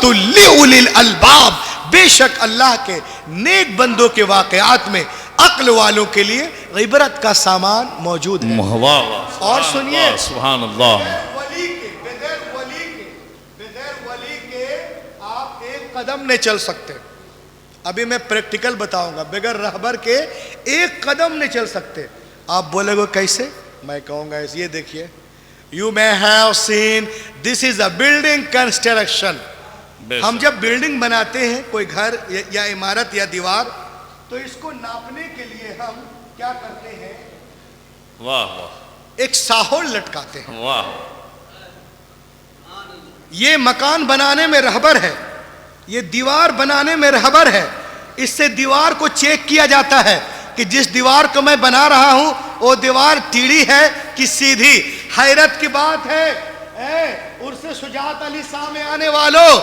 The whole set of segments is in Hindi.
इबरतुल लिउलिल अलबाब, बेशक अल्लाह के नेक बंदों के वाकयात में अक्ल वालों के लिए इबरत का सामान मौजूद है। और सुनिए, सुभान अल्लाह, बगैर वली के आप एक कदम नहीं चल सकते। अभी मैं प्रैक्टिकल बताऊंगा, बगैर रहबर के एक कदम नहीं चल सकते। आप बोलेगे कैसे? मैं कहूंगा ये देखिए, you may have seen this is a building construction. हम जब बिल्डिंग बनाते हैं, कोई घर या इमारत या दीवार, तो इसको नापने के लिए हम क्या करते हैं? वाह वाह, एक साहोल लटकाते हैं। वाह, ये मकान बनाने में रहबर है, ये दीवार बनाने में रहबर है। इससे दीवार को चेक किया जाता है कि जिस दीवार को मैं बना रहा हूं वो दीवार टीढ़ी है कि सीधी। हैरत की बात है, उर्से शुजात अली सामने आने वालों,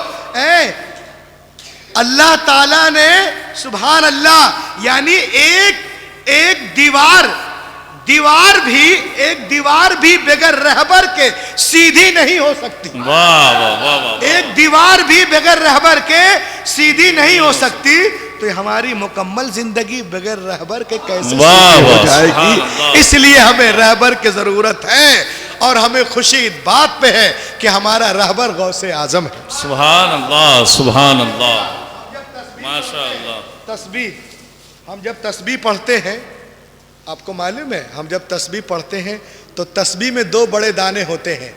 अल्लाह ताला ने, सुभान अल्लाह, यानी एक दीवार भी बगैर रहबर के सीधी नहीं हो सकती। वाह वाह वाह वाह, एक दीवार भी बगैर रहबर के सीधी नहीं हो सकती। तो हमारी मुकम्मल जिंदगी बगैर रहबर के कैसे हो जाएगी? इसलिए हमें रहबर की जरूरत है, और हमें खुशी इस बात पे है कि हमारा रहबर गौसे आजम है। सुभान अल्लाह, सुभान अल्लाह, माशाअल्लाह। तस्बीह, हम जब तस्बीह पढ़ते हैं, आपको मालूम है, हम जब तस्बीह पढ़ते हैं तो तस्बीह में 2 बड़े दाने होते हैं।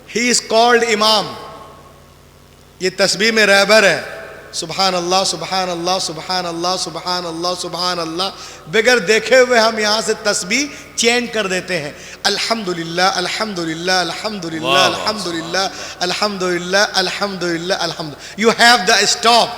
ही इज कॉल्ड इमाम, ये तस्बीह में रहबर है। सुभान अल्लाह, सुभान अल्लाह, सुभान अल्लाह, सुभान अल्लाह, सुभान अल्लाह, बगैर देखे हुए हम यहाँ से तस्बीह चेंज कर देते हैं। अल्हम्दुलिल्लाह, अल्हम्दुलिल्लाह, अल्हम्दुलिल्लाह, अल्हम्दुलिल्लाह, अल्हम्दुलिल्लाह, अल्हम्दुलिल्लाह, अल्हम्दुलिल्लाह। You have the stop.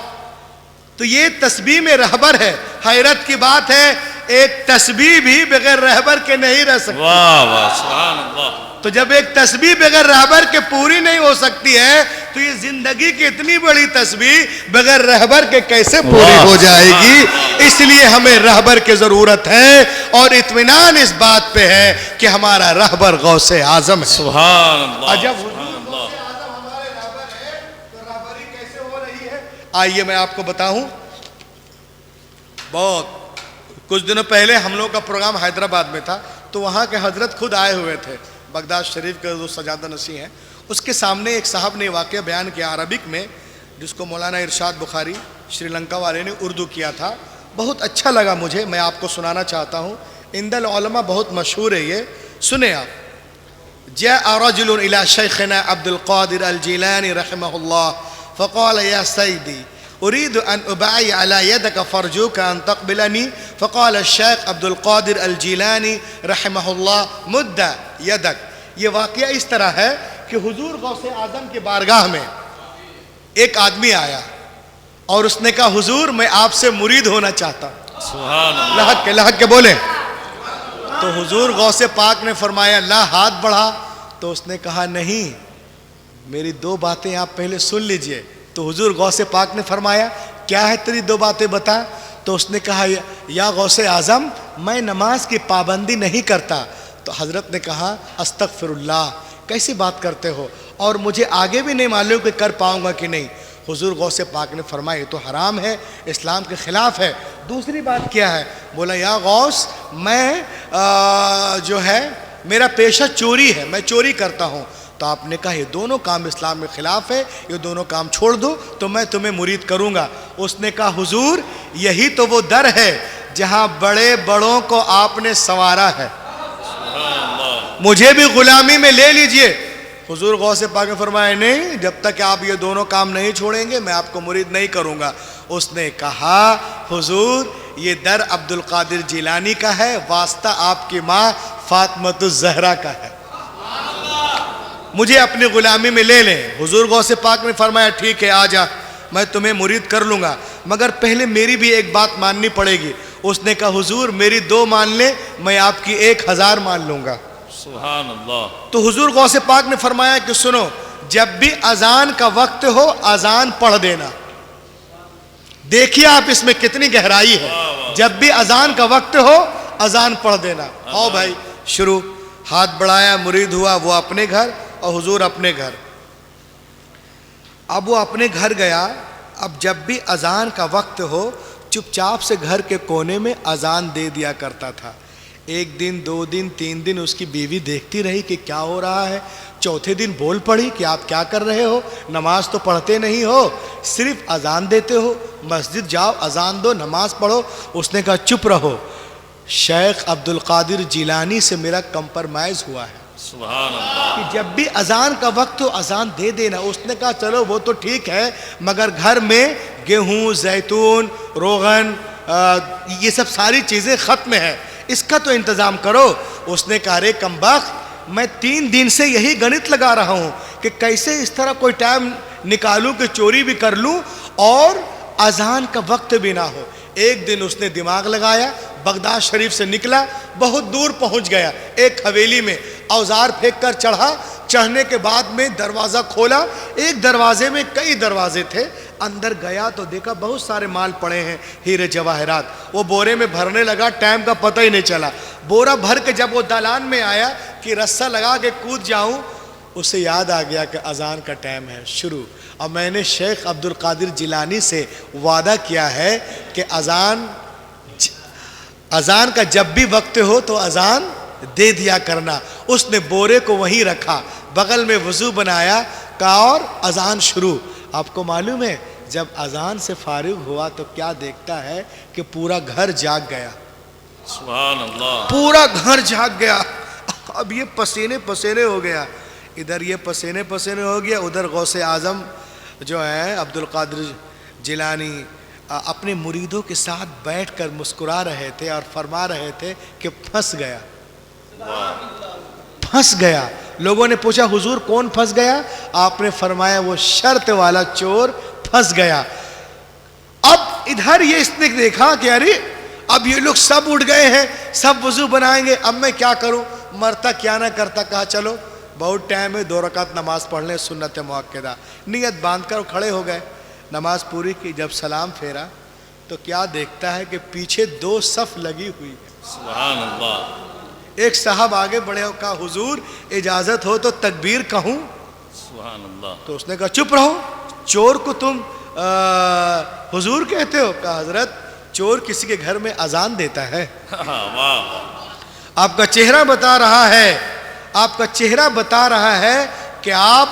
तो ये तस्बीह में रहबर है। हैरत की बात है, एक तस्बीह भी बगैर रहबर के नहीं रह सकती। वाह वाह, सुभान अल्लाह। तो जब एक तस्बीह बगैर रहबर के पूरी नहीं हो सकती है, तो ये जिंदगी की इतनी बड़ी तस्बीह बगैर रहबर के कैसे पूरी हो जाएगी? इसलिए हमें रहबर की जरूरत है, और इत्मीनान इस बात पे है कि हमारा रहबर गौसे आजम है। सुभान अल्लाह, जब हमारे रहबर है तो रहबरी कैसे हो रही है? आइए मैं आपको बताऊं। बहुत कुछ दिनों पहले हम लोग का प्रोग्राम हैदराबाद में था, तो वहाँ के हजरत खुद आए हुए थे। बगदाद शरीफ के जो सजादा नसी हैं, उसके सामने एक साहब ने वाक़या बयान किया अरबिक में, जिसको मौलाना इरशाद बुखारी श्रीलंका वाले ने उर्दू किया था। बहुत अच्छा लगा मुझे, मैं आपको सुनाना चाहता हूँ। इंदल उलमा बहुत मशहूर है ये, सुने आप। जाअ रजुलुन इला शैखना अब्दुल कादिर अल जिलानी रहमहुल्लाह फ़क़ाल या सैयदी उरीदु अन उबाई अला यदक फरजुका अन तक़बिलनी फ़क़ाल शेख अब्दुल कादिर अल जिलानी रहमहुल्लाह मुद्दा यदक। ये वाक़या इस तरह है कि हुजूर गौसे आज़म के बारगाह में एक आदमी आया और उसने कहा, हुजूर मैं आपसे मुरीद होना चाहता हूँ। सुभान अल्लाह, लहक के बोले। तो हुजूर गौसे पाक ने फरमाया, ला हाथ बढ़ा। तो उसने कहा, नहीं, मेरी 2 बातें आप पहले सुन लीजिए। तो हुजूर गौसे पाक ने फरमाया, क्या है तेरी 2 बातें बता। तो उसने कहा, या गौसे आज़म मैं नमाज की पाबंदी नहीं करता। तो हज़रत ने कहा, अस्तगफिरुल्लाह, कैसी बात करते हो, और मुझे आगे भी नहीं मालूम कि कर पाऊंगा कि नहीं। हुजूर गौसे पाक ने फरमाया, ये तो हराम है, इस्लाम के ख़िलाफ़ है। दूसरी बात क्या है? बोला, या गौस मैं जो है मेरा पेशा चोरी है, मैं चोरी करता हूँ। तो आपने कहा, ये दोनों काम इस्लाम में ख़िलाफ़ है, ये दोनों काम छोड़ दो तो मैं तुम्हें मुरीद करूँगा। उसने कहा, हुजूर यही तो वो दर है जहाँ बड़े बड़ों को आपने संवारा है, मुझे भी गुलामी में ले लीजिए। हुजूर गौसे पाक ने फरमाया, नहीं, जब तक आप ये दोनों काम नहीं छोड़ेंगे मैं आपको मुरीद नहीं करूँगा। उसने कहा, हुजूर ये दर अब्दुल कादिर जिलानी का है, वास्ता आपकी माँ फातिमतुज़ ज़हरा का है, मुझे अपनी गुलामी में ले लें। हुजूर गौसे पाक ने फरमाया, ठीक है, आ जा, मैं तुम्हें मुरीद कर लूँगा, मगर पहले मेरी भी एक बात माननी पड़ेगी। उसने कहा, हुजूर मेरी 2 मान ले, मैं आपकी 1000 मान लूँगा। सुभान अल्लाह। तो हुजूर गौसे पाक ने फरमाया कि सुनो, जब भी अजान का वक्त हो अजान पढ़ देना। देखिए आप इसमें कितनी गहराई है। जब भी अजान का वक्त हो अजान पढ़ देना। आओ भाई शुरू। हाथ बढ़ाया, मुरीद हुआ, वो अपने घर और हुजूर अपने घर। अब वो अपने घर गया। अब जब भी अजान का वक्त हो चुपचाप से घर के कोने में अजान दे दिया करता था। एक दिन, 2 दिन, 3 दिन उसकी बीवी देखती रही कि क्या हो रहा है। चौथे दिन बोल पड़ी कि आप क्या कर रहे हो, नमाज तो पढ़ते नहीं हो, सिर्फ अजान देते हो, मस्जिद जाओ, अजान दो, नमाज पढ़ो। उसने कहा चुप रहो, शेख अब्दुल कादिर जिलानी से मेरा कंप्रोमाइज़ हुआ है सुभान अल्लाह। कि जब भी अजान का वक्त हो अजान दे देना। उसने कहा चलो वो तो ठीक है, मगर घर में गेहूँ, जैतून, रोगन, ये सब सारी चीज़ें ख़त्म है, इसका तो इंतज़ाम करो। उसने कहा अरे कमबख्त, मैं 3 दिन से यही गणित लगा रहा हूँ कि कैसे इस तरह कोई टाइम निकालूं कि चोरी भी कर लूं और अजान का वक्त भी ना हो। एक दिन उसने दिमाग लगाया, बगदाद शरीफ से निकला, बहुत दूर पहुंच गया, एक हवेली में औजार फेंक कर चढ़ा। चढ़ने के बाद में दरवाज़ा खोला, एक दरवाजे में कई दरवाजे थे। अंदर गया तो देखा बहुत सारे माल पड़े हैं, हीरे जवाहरात। वो बोरे में भरने लगा, टाइम का पता ही नहीं चला। बोरा भर के जब वो दालान में आया कि रस्सा लगा के कूद जाऊं, उसे याद आ गया कि अजान का टाइम है शुरू। और मैंने शेख अब्दुल कादिर जिलानी से वादा किया है कि अजान का जब भी वक्त हो तो अजान दे दिया करना। उसने बोरे को वहीं रखा, बगल में वज़ू बनाया, कहा और अजान शुरू। आपको मालूम है जब अजान से फारिग हुआ तो क्या देखता है कि पूरा घर जाग गया, सुभान अल्लाह। पूरा घर जाग गया। अब ये पसीने पसीने हो गया, इधर ये पसीने पसीने हो गया, उधर गौसे आज़म जो है अब्दुल कादिर जिलानी अपने मुरीदों के साथ बैठकर मुस्कुरा रहे थे और फरमा रहे थे कि फंस गया, फंस गया। लोगों ने पूछा हुजूर कौन फंस गया? आपने फरमाया वो शर्त वाला चोर फंस गया। अब इधर ये इसने देखा कि अरे अब ये लोग सब उठ गए हैं, सब वजू बनाएंगे, अब मैं क्या करूं, मरता क्या ना करता। कहा चलो बहुत टाइम है, 2 रकात नमाज पढ़ लें, सुन्नत मुअक्कदा। नियत बांध कर खड़े हो गए, नमाज पूरी की। जब सलाम फेरा तो क्या देखता है कि पीछे 2 सफ लगी हुई है। सुभान अल्लाह। एक साहब आगे बढ़े और कहा हुजूर इजाज़त हो तो तकबीर कहूँ? सुभान अल्लाह। तो उसने कहा चुप रहो, चोर को तुम हुजूर कहते हो? कहा हजरत चोर किसी के घर में अजान देता है। वाह। आपका चेहरा बता रहा है, आपका चेहरा बता रहा है कि आप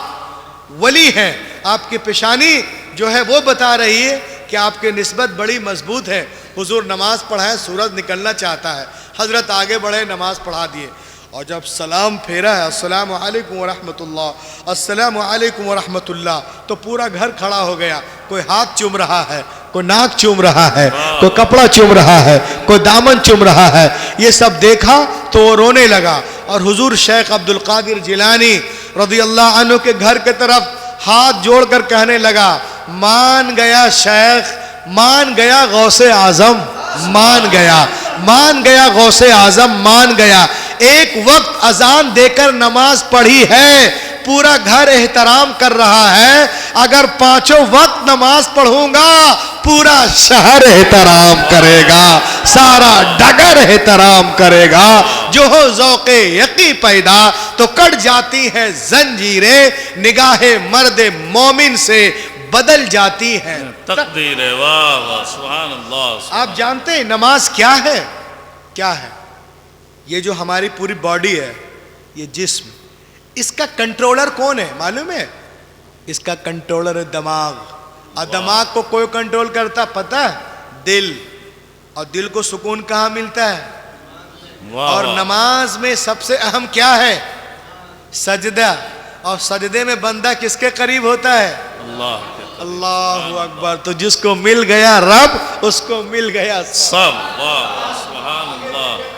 वली हैं, आपकी पेशानी जो है वो बता रही है कि आपकी निस्बत बड़ी मजबूत है। हुजूर नमाज पढ़ाए, सूरज निकलना चाहता है। हजरत आगे बढ़े, नमाज पढ़ा दिए और जब सलाम फेरा है अस्सलामु अलैकुम व रहमतुल्लाह, अस्सलामु अलैकुम व रहमतुल्लाह, तो पूरा घर खड़ा हो गया। कोई हाथ चूम रहा है, कोई नाक चूम रहा है, कोई कपड़ा चूम रहा है, कोई दामन चूम रहा है। ये सब देखा तो वो रोने लगा और हुजूर शेख अब्दुल कादिर जिलानी रज़ियल्लाहु अन्हु के घर के तरफ हाथ जोड़कर कहने लगा, मान गया शेख, मान गया गौसे आजम, मान गया, मान गया गौसे आजम, मान गया। एक वक्त अजान देकर नमाज पढ़ी है, पूरा घर एहतराम कर रहा है। अगर 5 वक्त नमाज पढ़ूंगा पूरा शहर एहतराम करेगा, सारा डगर एहतराम करेगा। जो हो ज़ौक़े यकी पैदा तो कट जाती है जंजीरें, निगाहे मर्दे मोमिन से बदल जाती है तकदीर। वाह वाह, सुभान अल्लाह। आप जानते हैं नमाज क्या है? क्या है? ये जो हमारी पूरी बॉडी है, ये जिस्म, इसका कंट्रोलर कौन है मालूम है? इसका कंट्रोलर है दिमाग। और दिमाग को कोई कंट्रोल करता पता है? दिल। और दिल को सुकून कहाँ मिलता है? और नमाज में सबसे अहम क्या है? सजदा। और सजदे में बंदा किसके करीब होता है? अल्लाह। अल्लाहु अकबर। तो जिसको मिल गया रब, उसको मिल गया सब। वाह, सुभान अल्लाह।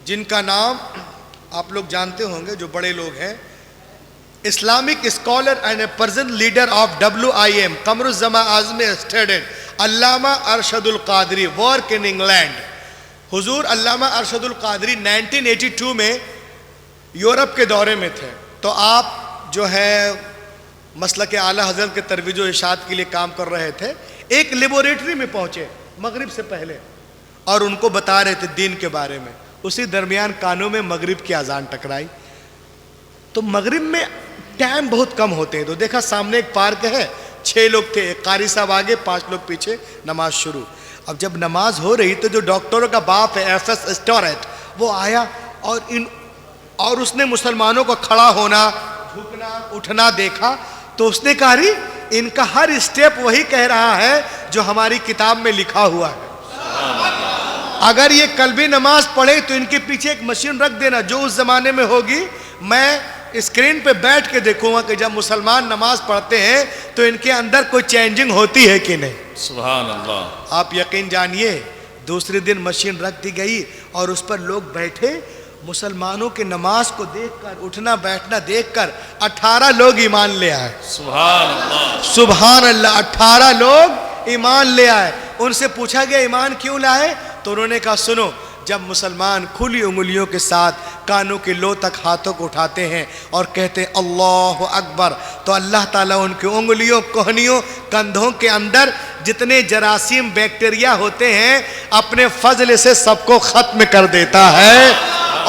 जिनका नाम आप लोग जानते होंगे, जो बड़े लोग हैं, Islamic scholar and a person leader of WIM Qamruzzaman Azmi student अल्लामा Arshadul Qadri work in England. हुजूर अल्लामा अरशदुल कादरी 1982 में यूरोप के दौरे में थे। तो आप जो है मसलक आला हज़रत के तरवीज व इरशाद के लिए काम कर रहे थे। एक लेबोरेटरी में पहुँचे मगरिब से पहले। और उनको बता रहे थे दीन के बारे में। उसी दरमियान कानों में मगरिब की अजान टकराई। तो मगरिब में टाइम बहुत कम होते हैं, तो देखा सामने एक पार्क है, 6 लोग थे, एक कारी साहब आगे, 5 लोग पीछे, नमाज शुरू। अब जब नमाज हो रही तो जो डॉक्टरों का बाप है एफ.एस. स्टोरेट, वो आया और उसने मुसलमानों को खड़ा होना, झुकना, उठना देखा। तो उसने कहा री इनका हर स्टेप वही कह रहा है जो हमारी किताब में लिखा हुआ है। अगर ये कल भी नमाज पढ़े तो इनके पीछे एक मशीन रख देना जो उस जमाने में होगी, मैं स्क्रीन पे बैठ के देखूंगा कि जब मुसलमान नमाज पढ़ते हैं तो इनके अंदर कोई चेंजिंग होती है कि नहीं। सुभान अल्लाह। आप यकीन जानिए, दूसरे दिन मशीन रख दी गई और उस पर लोग बैठे। मुसलमानों के नमाज को देखकर, उठना बैठना देखकर 18 लोग ईमान ले आए। सुभान अल्लाह। सुभान अल्लाह, 18 लोग ईमान ले आए। उनसे पूछा गया ईमान क्यों लाए, तो उन्होंने कहा सुनो, जब मुसलमान खुली उंगलियों के साथ कानों के लो तक हाथों को उठाते हैं और कहते हैं अल्लाह अकबर, तो अल्लाह ताला उनकी उंगलियों, कोहनियों, कंधों के अंदर जितने जरासीम बैक्टीरिया होते हैं अपने फजल से सबको खत्म कर देता है।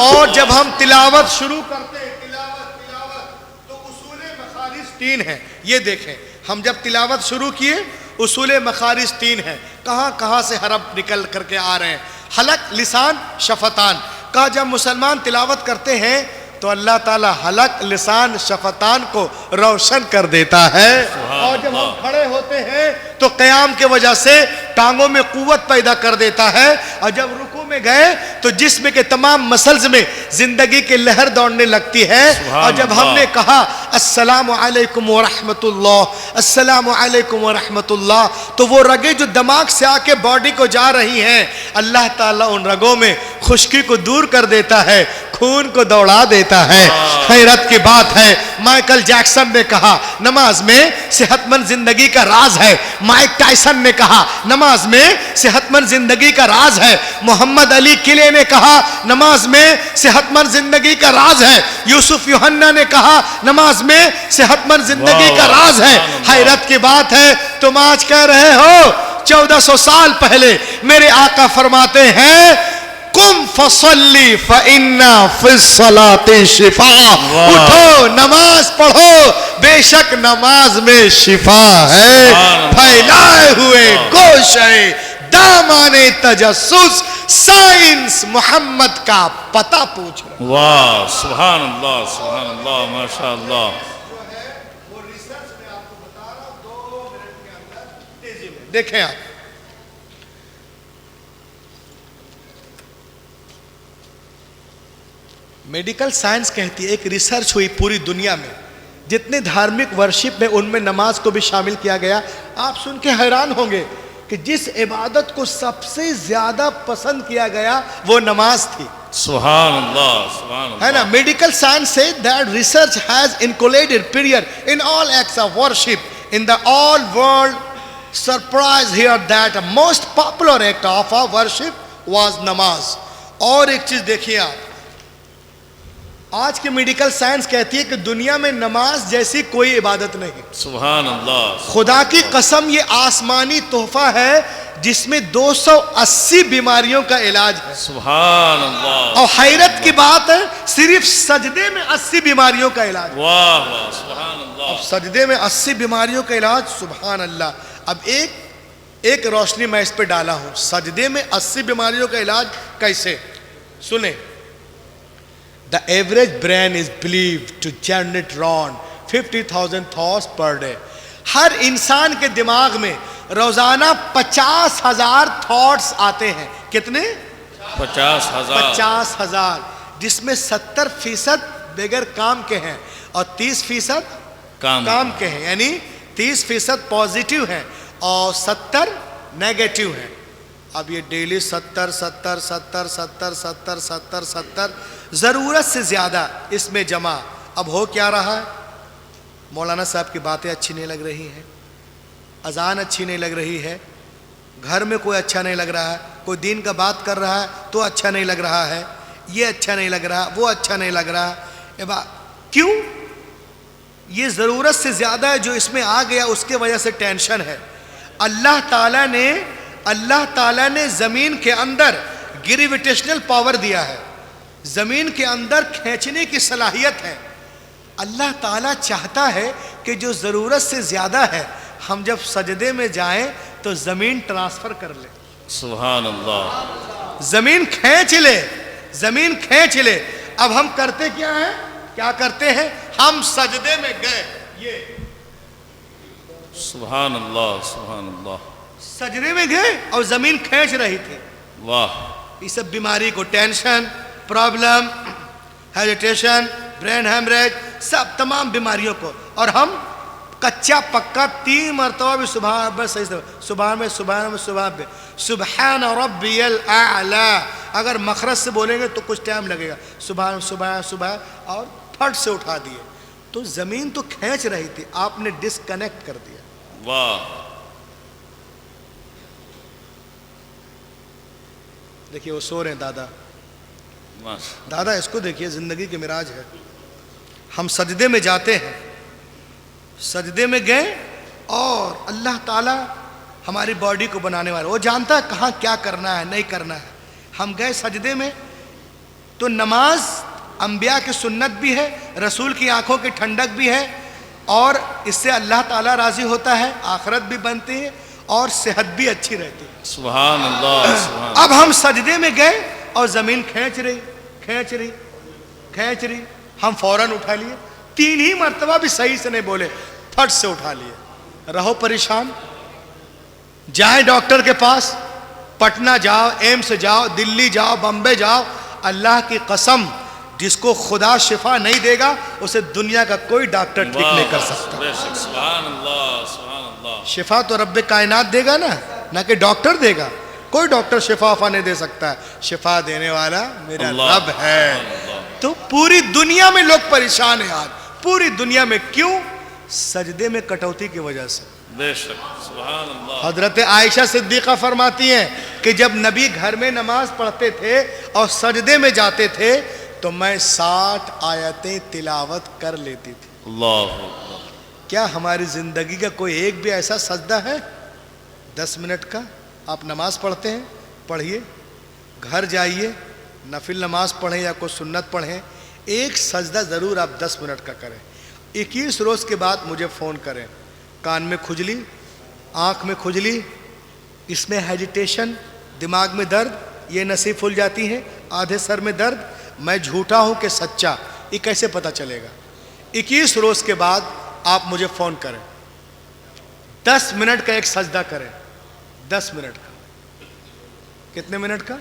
और जब हम तिलावत शुरू करते हैं, तिलावत तो उसूले मखारिज 3 हैं। ये देखें, हम जब तिलावत शुरू किए उसूले मखारिज 3 हैं। कहाँ से हरफ निकल करके आ रहे हैं, हलक, लिसान, शफतान। का जब मुसलमान तिलावत करते हैं तो अल्लाह ताला हलक, लिसान, शफतान को रोशन कर देता है। और जब हम खड़े होते हैं तो क़याम के वजह से टांगों में कुव्वत पैदा कर देता है। और जब रुकू में गए तो जिस्म के तमाम मसल्स में जिंदगी की लहर दौड़ने लगती है। और जब हमने कहा अस्सलामु अलैकुम व रहमतुल्लाह, अस्सलामु अलैकुम व रहमतुल्लाह, तो वो रगें जो दिमाग से आके बॉडी को जा रही हैं, अल्लाह ताला उन रगों में खुश्की को दूर कर देता है, खून को दौड़ा देता है। हैरत की बात है, माइकल जैक्सन ने कहा नमाज में सेहतमंद जिंदगी का राज है। माइक टायसन ने कहा नमाज में सेहतमंद जिंदगी का राज है। मोहम्मद अली किले ने कहा नमाज में सेहतमंद जिंदगी का राज है। यूसुफ यूहन्ना ने कहा नमाज में सेहतमंद जिंदगी का राज है। हैरत की बात है, तुम आज कह रहे हो 1400 साल पहले मेरे आका फरमाते हैं कुम फसल्ली फइन्ना फिस्सलाति शिफा, उठो नमाज पढ़ो, बेशक नमाज में शिफा है। फैलाए हुए गोशे दामाने तजस्सुस, साइंस मोहम्मद का पता पूछ रहे। वाह, सुभान अल्लाह, सुभान अल्लाह, माशाअल्लाह। वो रिसर्च में आपको बता रहा हूं, 2 मिनट के अंदर तेजी में देखें आप। मेडिकल साइंस कहती है, एक रिसर्च हुई पूरी दुनिया में, जितने धार्मिक वर्शिप में उनमें नमाज को भी शामिल किया गया। आप सुन के हैरान होंगे कि जिस इबादत को सबसे ज्यादा पसंद किया गया वो नमाज थी। सुभान अल्लाह, सुभान अल्लाह। है ना। मेडिकल साइंस से that research has included period in all acts of worship in the all world. Surprise here that most popular act of our worship was नमाज। और एक चीज देखिए आप, आज की मेडिकल साइंस कहती है कि दुनिया में नमाज जैसी कोई इबादत नहीं। सुभान अल्लाह। खुदा की कसम, ये आसमानी तोहफा है जिसमें 280 बीमारियों का इलाज है। सुभान अल्लाह। और हैरत की बात है, सिर्फ सजदे में 80 बीमारियों का इलाज। वाह वाह, सुभान अल्लाह। अब सजदे में 80 बीमारियों का इलाज, सुभान अल्लाह। अब एक रोशनी मैं इस पे डाला हूं, सजदे में 80 बीमारियों का इलाज कैसे, सुने। The average brain is believed to generate around 50,000 thoughts per day. हर इंसान के दिमाग में रोजाना 50,000 थॉट्स आते हैं। कितने? 50,000। 50,000, जिसमें 70% बगैर काम के हैं और 30% काम के हैं। यानी 30% पॉजिटिव हैं और 70 नेगेटिव हैं। अब ये डेली 70 जरूरत से ज्यादा इसमें जमा। अब हो क्या रहा है, मौलाना साहब की बातें अच्छी नहीं लग रही हैं, अजान अच्छी नहीं लग रही है, घर में कोई अच्छा नहीं लग रहा है, कोई दीन का बात कर रहा है तो अच्छा नहीं लग रहा है, ये अच्छा नहीं लग रहा, वो अच्छा नहीं लग रहा। क्यों? ये ज़रूरत से ज़्यादा है जो इसमें आ गया, उसके वजह से टेंशन है। अल्लाह ताला ने अल्लाह ताला ने ज़मीन के अंदर ग्रेविटेशनल पावर दिया है, ज़मीन के अंदर खींचने की सलाहियत है। अल्लाह ताला चाहता है कि जो ज़रूरत से ज़्यादा है हम जब सजदे में जाएं तो ज़मीन ट्रांसफ़र कर ले, सुभान अल्लाह। ज़मीन खींच ले, ज़मीन खींच ले। अब हम करते क्या है, क्या करते हैं, हम सजदे में गए, ये सुभान अल्लाह, सुभान अल्लाह। सजदे में गए और ज़मीन खींच रही थी। वाह। इस सब बीमारी को, tension, problem, hesitation, brain haemorrhage, सब तमाम बीमारियों को, और हम कच्चा पक्का 3 मरतबा भी सुबह सही से सुबह में सुबहान रब्बियल आला अगर मखरज से बोलेंगे तो कुछ टाइम लगेगा, सुबह सुबह सुबह, और फट से उठा दिए। तो ज़मीन तो खींच रही थी, आपने डिस्कनेक्ट कर दिया। वाह। देखिए वो सो रहे हैं दादा, माशा। दादा इसको देखिए, ज़िंदगी के मिराज है। हम सजदे में जाते हैं, सजदे में गए और अल्लाह ताला हमारी बॉडी को बनाने वाला, वो जानता है कहाँ क्या करना है नहीं करना है। हम गए सजदे में, तो नमाज अंबिया की सुन्नत भी है, रसूल की आंखों की ठंडक भी है, और इससे अल्लाह ताला राज़ी होता है, आखिरत भी बनती है और सेहत भी अच्छी रहती है। सुभान अल्लाह, सुभान। अब हम सजदे में गए और ज़मीन खींच रही खींच रही खींच रही, हम फौरन उठा लिए, 3 ही मरतबा भी सही से नहीं बोले, फट से उठा लिए। रहो परेशान, जाए डॉक्टर के पास, पटना जाओ, एम्स जाओ, दिल्ली जाओ, बम्बे जाओ, अल्लाह की कसम जिसको खुदा शिफा नहीं देगा उसे दुनिया का कोई डॉक्टर ठीक नहीं कर सकता। बेशक, सुभान अल्लाह, सुभान अल्लाह। शिफा तो रब्बे कायनात देगा ना कि डॉक्टर देगा। कोई डॉक्टर शिफा वफा नहीं दे सकता है, शिफा देने वाला मेरा रब है। तो पूरी दुनिया में लोग परेशान हैं आज, पूरी दुनिया में। क्यों? सजदे में कटौती की वजह से। बेशक, सुभान अल्लाह। हजरत आयशा सिद्दीक़ा फरमाती हैं कि जब नबी घर में नमाज पढ़ते थे और सजदे में जाते थे तो मैं 60 आयतें तिलावत कर लेती थी। अल्लाह अकबर। क्या हमारी ज़िंदगी का कोई एक भी ऐसा सजदा है 10 मिनट का? आप नमाज पढ़ते हैं, पढ़िए, घर जाइए, नफिल नमाज पढ़ें या कोई सुन्नत पढ़ें, एक सजदा ज़रूर आप 10 मिनट का करें। 21 रोज़ के बाद मुझे फ़ोन करें। कान में खुजली, आँख में खुजली, इसमें हेजिटेशन, दिमाग में दर्द, ये नसें फूल जाती हैं, आधे सर में दर्द, मैं झूठा हूँ कि सच्चा, ये कैसे पता चलेगा? 21 रोज़ के बाद आप मुझे फ़ोन करें, 10 मिनट का एक सजदा करें, 10 मिनट का। कितने मिनट का?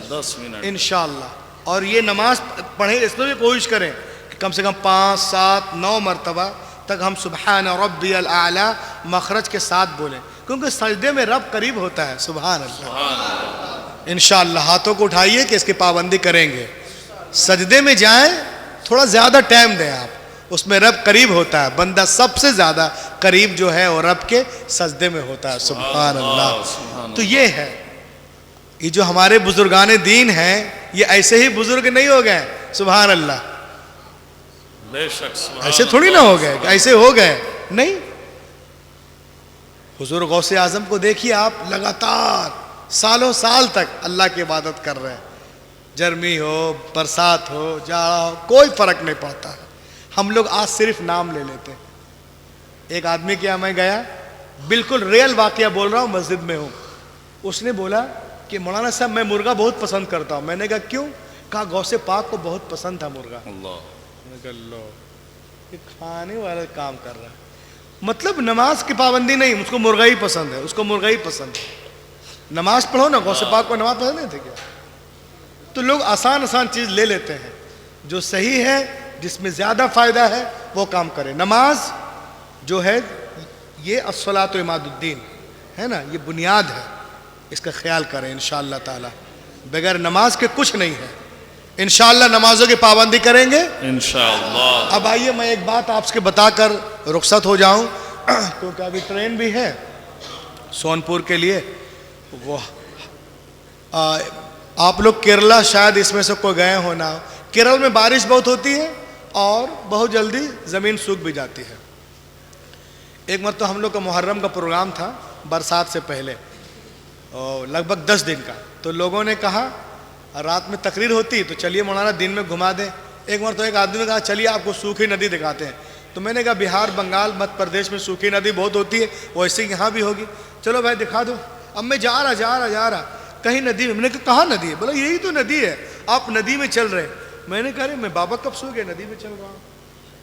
10 मिनट इंशाअल्लाह। और ये नमाज पढ़ें, इसमें भी कोशिश करें कि कम से कम 5, 7, 9 मरतबा तक हम सुबहान रब्बियल आला मखरज के साथ बोलें, क्योंकि सजदे में रब करीब होता है। सुबहान अल्लाह। इंशाअल्लाह हाथों को उठाइए कि इसकी पाबंदी करेंगे। सजदे में जाएं, थोड़ा ज़्यादा टाइम दें आप, उसमें रब करीब होता है। बंदा सबसे ज़्यादा करीब जो है वो रब के सजदे में होता है। सुबहान अल्लाह। तो ये है, ये जो हमारे बुजुर्गान दीन हैं, ये ऐसे ही बुजुर्ग नहीं हो गए। सुबहान अल्लाह। बेशक, ऐसे थोड़ी ना हो गए, ऐसे हो गए नहीं। हुजूर गौसे आजम को देखिए आप, लगातार सालों साल तक अल्लाह की इबादत कर रहे हैं। गर्मी हो, बरसात हो, जाड़ा हो, कोई फ़र्क नहीं पड़ता है। हम लोग आज सिर्फ नाम ले लेते हैं। एक आदमी के यहाँ मैं गया, बिल्कुल रियल वाकया बोल रहा हूँ, मस्जिद में हूँ। उसने बोला कि मौलाना साहब मैं मुर्गा बहुत पसंद करता हूँ। मैंने कहा क्यों? कहा गौसे पाक को बहुत पसंद था मुर्गा। अल्लाह। लो, ये खाने वाला काम कर रहा है, मतलब नमाज की पाबंदी नहीं, उसको मुर्गा ही पसंद है, उसको मुर्गा ही पसंद है। नमाज पढ़ो ना, गौसे पाक को नमाज पसंद नहीं थे क्या? तो लोग आसान आसान चीज़ ले लेते हैं, जो सही है, जिसमें ज़्यादा फ़ायदा है वो काम करें। नमाज जो है ये अस्सलातु इमादुद्दीन है ना, ये बुनियाद है, इसका ख्याल करें इंशाअल्लाह ताला। बगैर नमाज के कुछ नहीं है। इंशाअल्लाह नमाजों की पाबंदी करेंगे इंशाअल्लाह। अब आइए मैं एक बात आपसे बताकर रुखसत हो जाऊं, क्योंकि अभी ट्रेन भी है सोनपुर के लिए। वो आप लोग केरला शायद इसमें से कोई गए हो ना, केरल में बारिश बहुत होती है और बहुत जल्दी ज़मीन सूख भी जाती है। एक मरतबा हम लोग का मुहर्रम का प्रोग्राम था बरसात से पहले, और लगभग 10 दिन का। तो लोगों ने कहा रात में तकरीर होती तो चलिए मौलाना दिन में घुमा दें। एक बार तो एक आदमी ने कहा चलिए आपको सूखी नदी दिखाते हैं। तो मैंने कहा बिहार, बंगाल, मध्य प्रदेश में सूखी नदी बहुत होती है, वैसे ही यहाँ भी होगी, चलो भाई दिखा दो। अब मैं जा रहा कहीं नदी में, मैंने कहा कहाँ नदी है? बोला यही तो नदी है, आप नदी में चल रहे। मैंने कहा अरे मैं बाबा कब सो गया, नदी में चल रहा हूँ।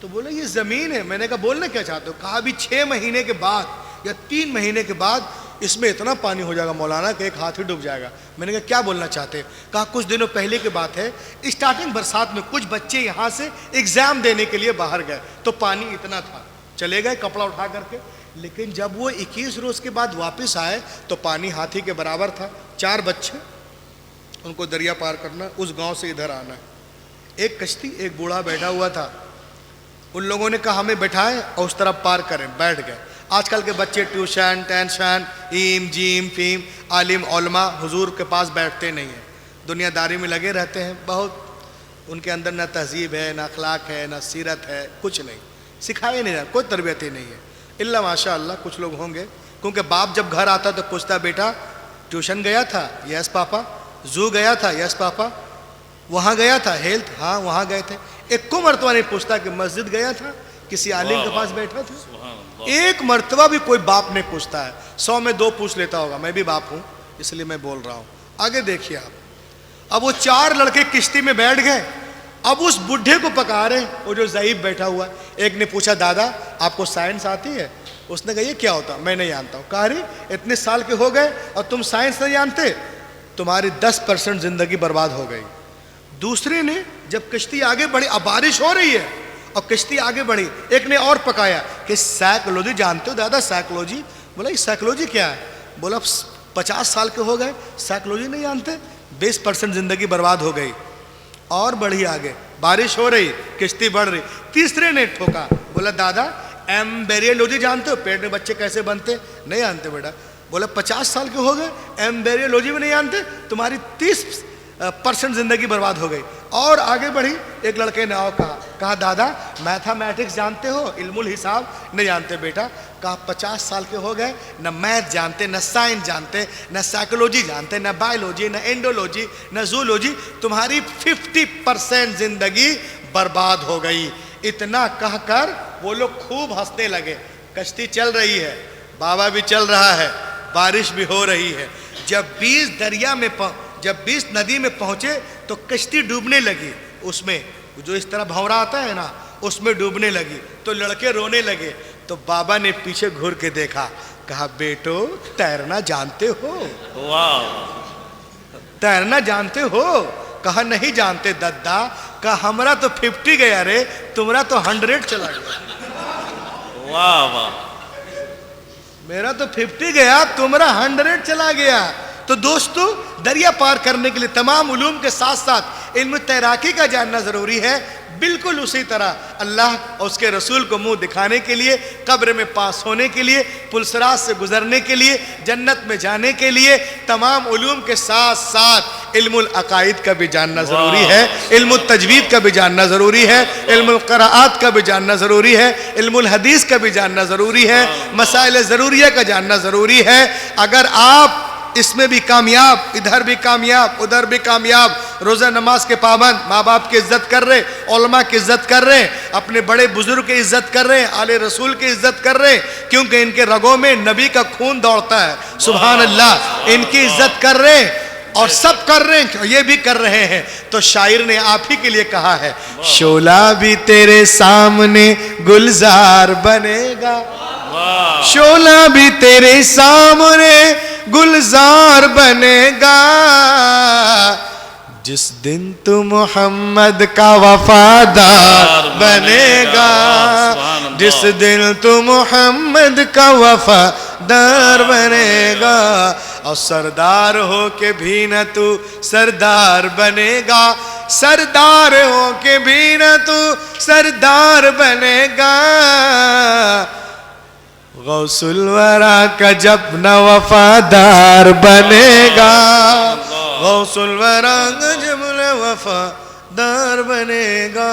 तो बोला ये ज़मीन है। मैंने कहा बोलना क्या चाहते हो? कहा अभी 6 महीने के बाद या 3 महीने के बाद इसमें इतना पानी हो जाएगा मौलाना कि एक हाथ ही डूब जाएगा। मैंने कहा क्या बोलना चाहते हैं? कहा कुछ दिनों पहले की बात है, स्टार्टिंग बरसात में कुछ बच्चे यहाँ से एग्ज़ाम देने के लिए बाहर गए तो पानी इतना था, चले गए कपड़ा उठा करके, लेकिन जब वो 21 रोज़ के बाद वापस आए तो पानी हाथी के बराबर था। 4 बच्चे, उनको दरिया पार करना, उस गांव से इधर आना। एक कश्ती, एक बूढ़ा बैठा हुआ था। उन लोगों ने कहा हमें बैठाएं और उस तरफ पार करें, बैठ गए। आजकल के बच्चे ट्यूशन, टेंशन, ईम जीम फीम, आलिम उलमा हुजूर के पास बैठते नहीं हैं, दुनियादारी में लगे रहते हैं। बहुत उनके अंदर ना तहजीब है, ना अखलाक है, ना सीरत है, कुछ नहीं सिखाया नहीं, कोई तरबियत ही नहीं है। इल्ला माशाअल्लाह कुछ लोग होंगे, क्योंकि बाप जब घर आता तो पूछता बेटा ट्यूशन गया था? Yes papa. जू गया था? Yes papa. वहाँ गया था? हेल्थ? हाँ वहाँ गए थे। एक को मरतबा नहीं पूछता कि मस्जिद गया था, किसी आलिम के पास बैठा था। एक मरतबा भी कोई बाप नहीं पूछता है। 100 में 2 पूछ लेता होगा। मैं भी बाप हूँ इसलिए मैं बोल रहा हूँ। आगे देखिए आप, अब वो 4 लड़के किश्ती में बैठ गए। अब उस बुढ़े को पका रहे, वो जो ज़ईफ बैठा हुआ। एक ने पूछा दादा आपको साइंस आती है? उसने कहा ये क्या होता? मैं नहीं जानता हूँ। कहा अरे इतने साल के हो गए और तुम साइंस नहीं जानते? तुम्हारी 10% जिंदगी बर्बाद हो गई। दूसरे ने, जब कश्ती आगे बढ़ी, अब बारिश हो रही है और कश्ती आगे बढ़ी, एक ने और पकाया कि साइकोलॉजी जानते हो दादा? साइकोलॉजी? बोला ये साइकोलॉजी क्या है? बोला 50 साल के हो गए साइकोलॉजी नहीं जानते? 20% जिंदगी बर्बाद हो गई। और बढ़ी आगे, बारिश हो रही, किश्ती बढ़ रही। तीसरे ने ठोका, बोला दादा एम्ब्रियोलॉजी जानते हो? पेट में बच्चे कैसे बनते? नहीं जानते बेटा। बोला 50 साल के हो गए एम्ब्रियोलॉजी में नहीं जानते? तुम्हारी 30% जिंदगी बर्बाद हो गई। और आगे बढ़ी, एक लड़के ने और कहा दादा मैथमेटिक्स जानते हो? इल्मुल हिसाब? नहीं जानते बेटा। कहा 50 साल के हो गए, न मैथ जानते, न साइंस जानते, न साइकोलॉजी जानते, न बायोलॉजी, न एंडोलॉजी, न जूलॉजी। तुम्हारी 50% जिंदगी बर्बाद हो गई। इतना कहकर वो लोग खूब हंसने लगे। कश्ती चल रही है, बाबा भी चल रहा है, बारिश भी हो रही है। जब 20 नदी में पहुंचे तो कश्ती डूबने लगी। उसमें जो इस तरह भंवरा आता है ना, उसमें डूबने लगी। तो लड़के रोने लगे। तो बाबा ने पीछे घूर के देखा, कहा बेटो तैरना जानते हो? वाह, तैरना जानते हो? कहा नहीं जानते दद्दा। कहा हमरा तो 50 गया रे, तुम्हारा तो 100 चला गया। वाह वाह, मेरा तो 50 गया, तुम्हारा 100 चला गया। तो दोस्तों दरिया पार करने के लिए तमाम उलूम के साथ साथ इल्म तैराकी का जानना ज़रूरी है। बिल्कुल उसी तरह अल्लाह और उसके रसूल को मुंह दिखाने के लिए, कब्र में पास होने के लिए, पुलसरात से गुजरने के लिए, जन्नत में जाने के लिए तमाम उलूम के साथ साथ इल्मुल अकाइद का भी जानना ज़रूरी है, इल्मुल तजवीद का भी जानना ज़रूरी है, इल्मुल क़राआत का भी जानना ज़रूरी है, इल्मुल हदीस का भी जानना ज़रूरी है, मसाइल ज़रूरिया का जानना ज़रूरी है। अगर आप इसमें भी कामयाब, इधर भी कामयाब, उधर भी कामयाब, रोज़ा नमाज के पाबंद, माँ बाप की इज्जत कर रहे, उलमा की इज्जत कर रहे, अपने बड़े बुजुर्ग की इज्जत कर रहे, आले रसूल की इज्जत कर रहे, क्योंकि इनके रगों में नबी का खून दौड़ता है। सुभान अल्लाह, इनकी इज्जत कर रहे और सब कर रहे हैं, ये भी कर रहे हैं। तो शायर ने आप ही के लिए कहा है, शोला भी तेरे सामने गुलजार बनेगा, शोला भी तेरे सामने गुलजार बनेगा, जिस दिन तू मोहम्मद का वफादार बनेगा, जिस दिन तू मोहम्मद का वफादार बनेगा। और सरदार हो के भी न तू सरदार बनेगा, सरदार हो के भी न तू सरदार बनेगा। गौसुल वरा का जब न वफादार बनेगा, गौसुल वरा का जब न वफादार दर बनेगा।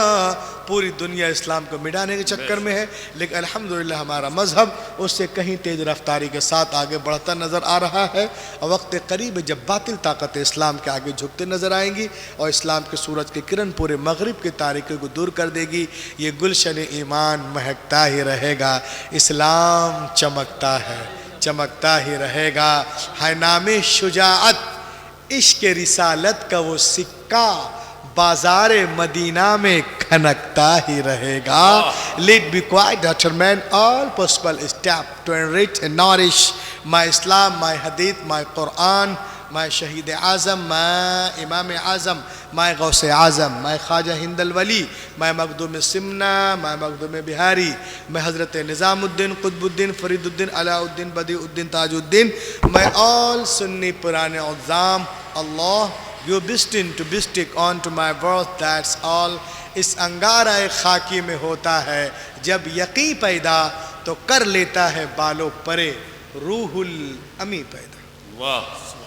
पूरी दुनिया इस्लाम को मिटाने के चक्कर में है, लेकिन अल्हम्दुलिल्लाह हमारा मजहब उससे कहीं तेज रफ्तारी के साथ आगे बढ़ता नज़र आ रहा है। और वक्त करीब है जब बातिल ताकत इस्लाम के आगे झुकते नज़र आएंगी और इस्लाम के सूरज की किरण पूरे मगरिब की तारीकी को दूर कर देगी। ये गुलशन ईमान महकता ही रहेगा, इस्लाम चमकता है, चमकता ही रहेगा। है नामे शुजाअत इश्क रिसालत का वो सिक्का बाजार मदीना में खनकता ही रहेगा। Let be quiet, determine all possible steps to enrich and nourish my Islam, my Hadith, my Quran, my Shaheed Azam, my Imam Azam, my Ghaus Azam, my Khaja Hindal Wali, my Maghdum Simna, my Maghdum Bihari, my Hazrat Nizamuddin, Qutbuddin, Fariduddin, Alauddin, Badiuddin, Tajuddin, my all Sunni Purane Azam, Allah, you destined to bestow onto my birth, that's all. इस अंगारा खाकी में होता है जब यकी पैदा तो कर लेता है बालों परे रूहुल अमी पैदा। वाह।